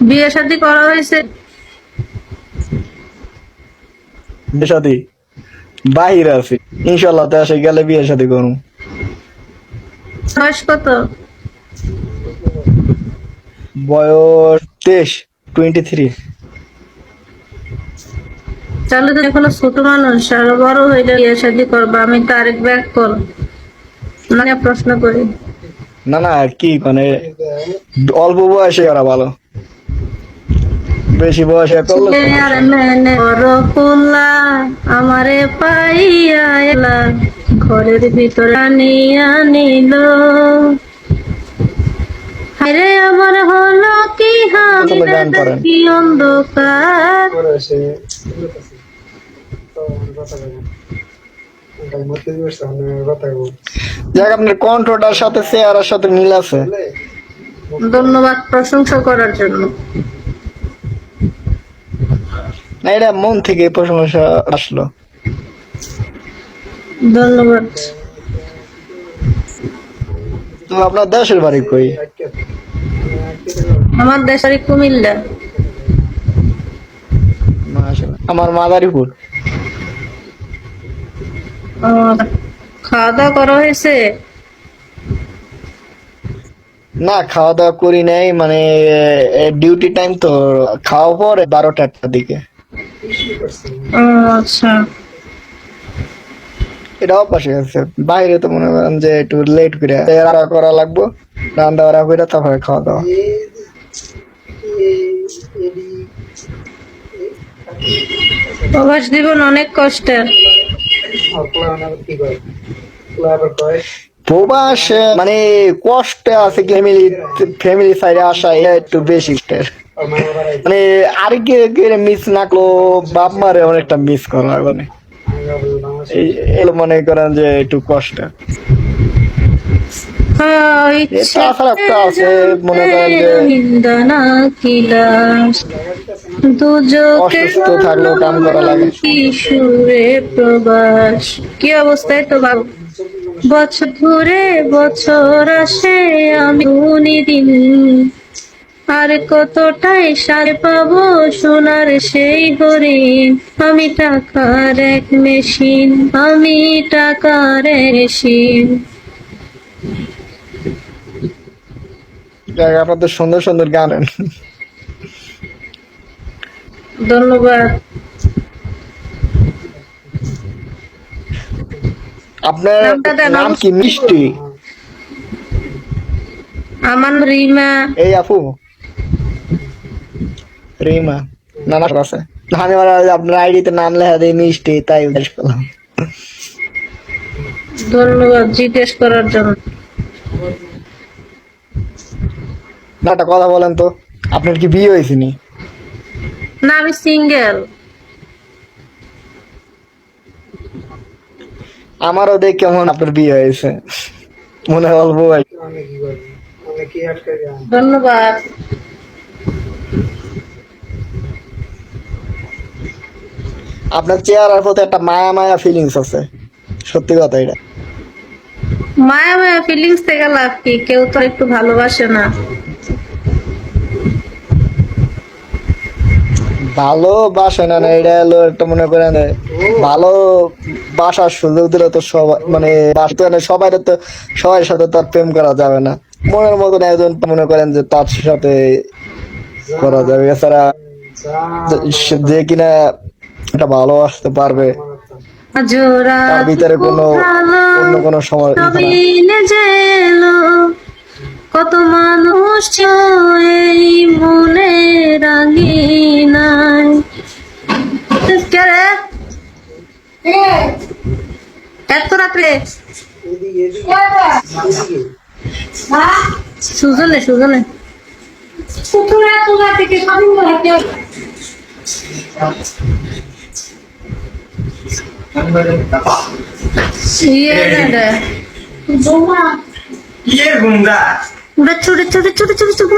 বিয়ে শাদী করা হয়েছে? বিয়ে শাদী বাহির আছে, ইনশাল্লাহ দেশে গেলে বিয়ে শাদী করুন। বয়স কত? বয়স 23। তাহলে তো এখনো ছোট মানুষ, আরো বড় হইলে বিয়ে শাদী করবা। আমি তো আরেক ব্যাক কল মানে প্রশ্ন করি। না না, কি মানে অল্প বয়সে করা ভালো, বেশি বয়সে করলে আর সমস্যা। মেনে বড় পোলা আমারে পাইয়া এলা, ঘরের ভিতর আনিয়া নিল। হায়রে আমার হলো কি, আমি পছন্দ গান করেন? দেখি অন্ধকার। যাক, আপনার কণ্ঠটার সাথে চেহারার সাথে মিল আছে। ধন্যবাদ প্রশংসা করার জন্য। না, এটা মন থেকে প্রশংসা আসলো। ধন্যবাদ। তো আপনার দেশের বাড়ি কই? আমার দেশের কুমিল্লা। মাশাআল্লাহ। আমার মাদারীপুর। খাওয়া দাওয়া করা হয়েছে? না, খাওয়া দাওয়া করি নাই, মানে ডিউটি টাইম তো, খাওয়া পরে 12টার দিকে। আচ্ছা। এটা অভ্যাস হয়ে গেছে, বাইরে তো মনে করেন যে একটু লেট করে রান্না করা লাগবো, রান্না বাড়া করে তারপরে খাওয়া দাওয়া। প্রবাস জীবন অনেক কষ্টের। প্রবাস মানে কষ্ট আছে, ফ্যামিলি ফ্যামিলি সাইডে আসা এটা একটু বেশি কষ্টের। মানে আরেকে মিস না করলো, বাপ মারে অনেকটা মিস করা মানে এলো, মনে করেন যে একটু কষ্ট। তাছাড়া একটা আছে, মনে করেন যে অসুস্থ থাকলেও কাম করা লাগে। কিশোরে প্রবাস কি অবস্থায় তো ভাব, বছর ঘুরে বছর আসে, আমি দিন আর কতটাই সারে পাবো সোনার সেই হরিণ। আমি টাকার এক মেশিন, আমি টাকার মেশিন। আপনাদের সুন্দর সুন্দর গান। ধন্যবাদ। আপনার নামটা দেন নাম কি? অবশ্যই। মিষ্টি? আমার রিমা। এই আপু রিমা, নানা আছে। আমি আপনার আইডিতে নাম লেখা দিই মিষ্টি, তাই জিজ্ঞেস করলাম। ধন্যবাদ জিজ্ঞেস করার জন্য। না, একটা কথা বলেন তো, আপনার কি বিয়ে হয়েছে নি? না, আমি সিঙ্গেল। আমারও দেখ কেমন আপনার বিয়ে হয়েছে, মনে হয় অল্প বয়স। ধন্যবাদ। আপনার চেহারার প্রতি একটা মায়া মায়া ফিলিংস আছে, সত্যি কথা এটা। মায়া মায়া ফিলিংস থেকে লাভ কি? কেউ তো একটু ভালোবাসে না। ভালোবাসে না, না এটা হলো একটা, মনে করেন ভালো বাসার সুযোগ দিলে তো সবাই মানে বাসতে না, সবাই তো সবার সাথে তো আর প্রেম করা যাবে না। মনের মতন একজন মনে করেন যে তার সাথে করা যাবে, এছাড়া যে কিনা এটা ভালোবাসতে পারবে, জোড়া তার ভিতরে কোনো ভালো অন্য কোনো সময় নবীনে যেলো, কত মানুষ ছিল এই মনে রাঙিনায়। কে রে এত রাত্রে? সুজনে সুজনে ইয়ে রে ये गुंगा উড়ে চুড়ে চুড়ে চুড়ে চুড়ে চুড়ে